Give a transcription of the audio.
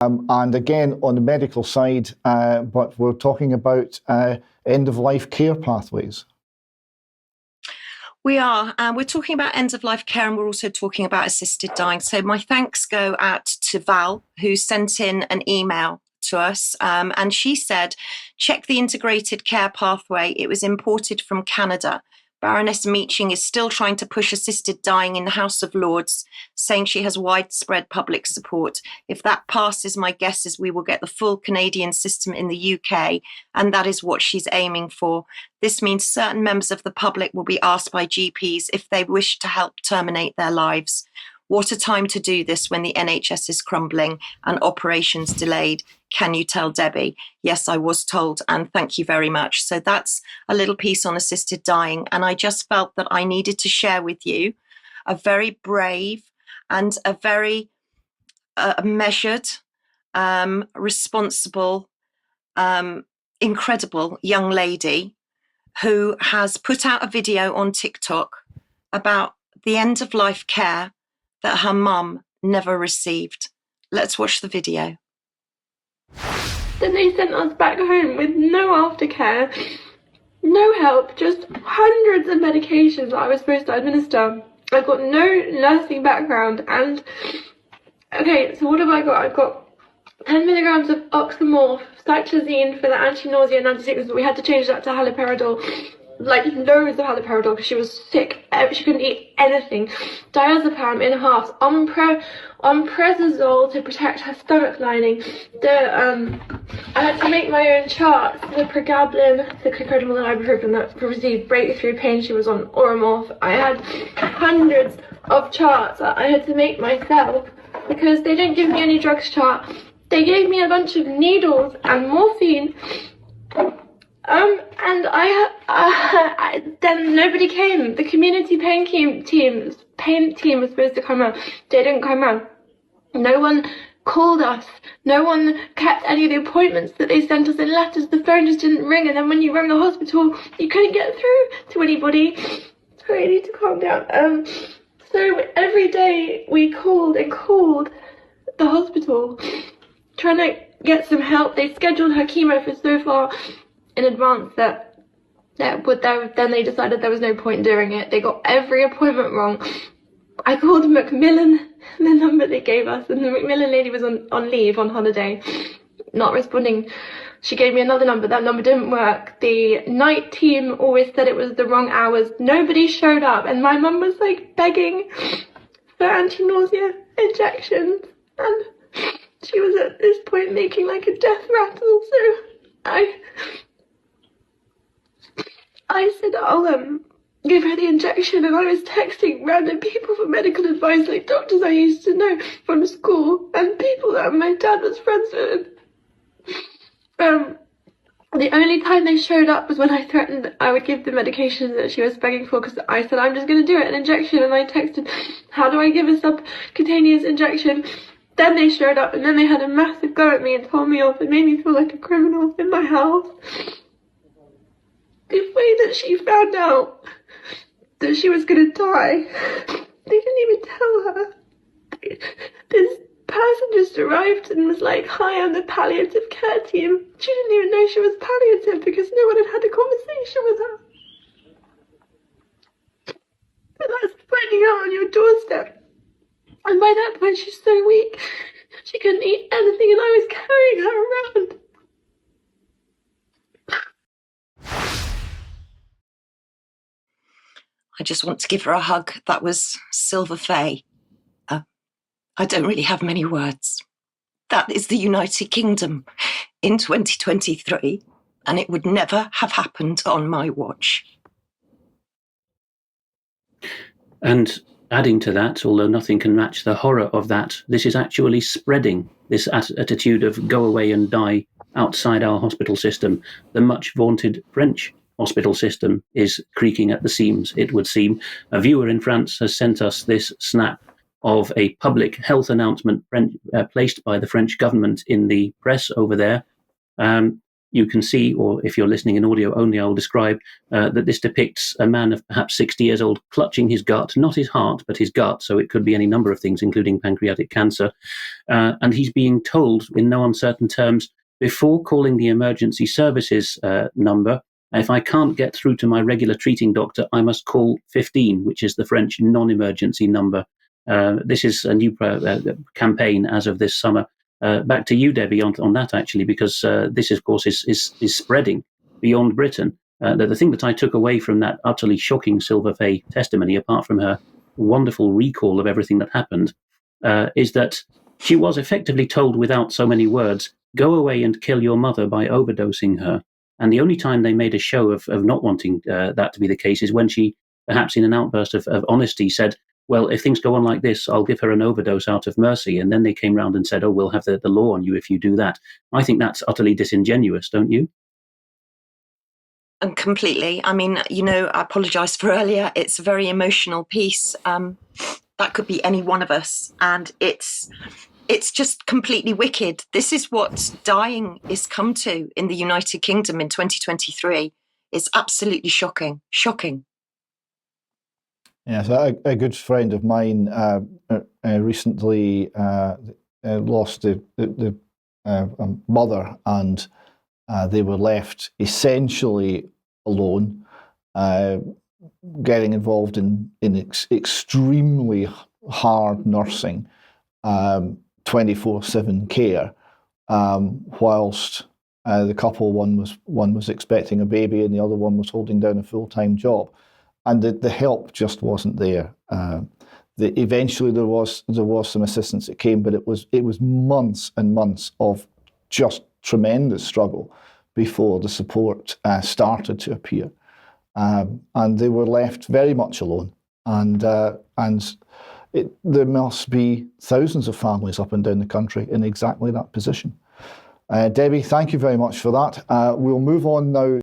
And again, on the medical side, but we're talking about end-of-life care pathways. We are, and we're talking about end-of-life care, and we're also talking about assisted dying. So my thanks go out to Val, who sent in an email to us, and she said, check the integrated care pathway. It was imported from Canada. Baroness Meaching is still trying to push assisted dying in the House of Lords, saying she has widespread public support. If that passes, my guess is we will get the full Canadian system in the UK, and that is what she's aiming for. This means certain members of the public will be asked by GPs if they wish to help terminate their lives. What a time to do this when the NHS is crumbling and operations delayed. Can you tell Debbie? Yes, I was told, and thank you very much. So that's a little piece on assisted dying. And I just felt that I needed to share with you a very brave and a very measured, responsible, incredible young lady who has put out a video on TikTok about the end-of-life care that her mum never received. Let's watch the video. Then they sent us back home with no aftercare, no help, just hundreds of medications that I was supposed to administer. I've got no nursing background, and okay, so what have I got? I've got 10 milligrams of oxymorph, cyclizine for the anti-nausea and anti-sickness, but we had to change that to haloperidol. Like loads of haloperidol because she was sick. She couldn't eat anything. Diazepam in halves. Omeprazole to protect her stomach lining. I had to make my own charts. The pregabalin, the clopidogrel and ibuprofen that received breakthrough pain. She was on Oromorph. I had hundreds of charts that I had to make myself because they didn't give me any drugs chart. They gave me a bunch of needles and morphine. And then nobody came. The community pain team was supposed to come out. They didn't come out. No one called us. No one kept any of the appointments that they sent us in letters. The phone just didn't ring. And then when you rang the hospital, you couldn't get through to anybody. Sorry, I need to calm down. So every day we called the hospital, trying to get some help. They scheduled her chemo for so far in advance that then they decided there was no point doing it. They got every appointment wrong. I called Macmillan, the number they gave us, and the Macmillan lady was on leave, on holiday, not responding. She gave me another number. That number didn't work. The night team always said it was the wrong hours. Nobody showed up, and my mum was like begging for anti-nausea injections, and she was at this point making like a death rattle. So I said, I'll give her the injection, and I was texting random people for medical advice, like doctors I used to know from school and people that my dad was friends with. The only time they showed up was when I threatened I would give the medication that she was begging for, because I said, I'm just going to do it, an injection, and I texted, how do I give a subcutaneous injection? Then they showed up, and then they had a massive go at me and told me off and made me feel like a criminal in my house. The way that she found out that she was going to die, they didn't even tell her. This person just arrived and was like, hi, I'm the palliative care team. She didn't even know she was palliative because no one had had a conversation with her. But that's finding out on your doorstep. And by that point, she's so weak, she couldn't eat anything, and I was carrying her around. I just want to give her a hug. That was Sylva Faye. I don't really have many words. That is the United Kingdom in 2023, and it would never have happened on my watch. And adding to that, although nothing can match the horror of that, this is actually spreading, this attitude of go away and die outside our hospital system. The much vaunted French hospital system is creaking at the seams, it would seem. A viewer in France has sent us this snap of a public health announcement placed by the French government in the press over there. you can see, or if you're listening in audio only, I will describe that this depicts a man of perhaps 60 years old clutching his gut, not his heart, but his gut. So it could be any number of things, including pancreatic cancer. And he's being told in no uncertain terms, before calling the emergency services number, if I can't get through to my regular treating doctor, I must call 15, which is the French non-emergency number. This is a new campaign as of this summer. Back to you, Debbie, on that, actually, because this, of course, is spreading beyond Britain. The thing that I took away from that utterly shocking Sylva Faye testimony, apart from her wonderful recall of everything that happened, is that she was effectively told without so many words, go away and kill your mother by overdosing her. And the only time they made a show of not wanting that to be the case is when she, perhaps in an outburst of honesty, said, well, if things go on like this, I'll give her an overdose out of mercy. And then they came round and said, oh, we'll have the law on you if you do that. I think that's utterly disingenuous, don't you? And completely. I mean, I apologise for earlier. It's a very emotional piece. That could be any one of us. And it's just completely wicked. This is what dying is come to in the United Kingdom in 2023. It's absolutely shocking. Shocking. Yes, a good friend of mine recently lost the mother, and they were left essentially alone, getting involved in extremely hard nursing, 24/7 care, whilst the couple, one was expecting a baby and the other one was holding down a full-time job. And the help just wasn't there. Eventually there was some assistance that came, but it was months and months of just tremendous struggle before the support started to appear, and they were left very much alone. And there must be thousands of families up and down the country in exactly that position. Debbie, thank you very much for that. We'll move on now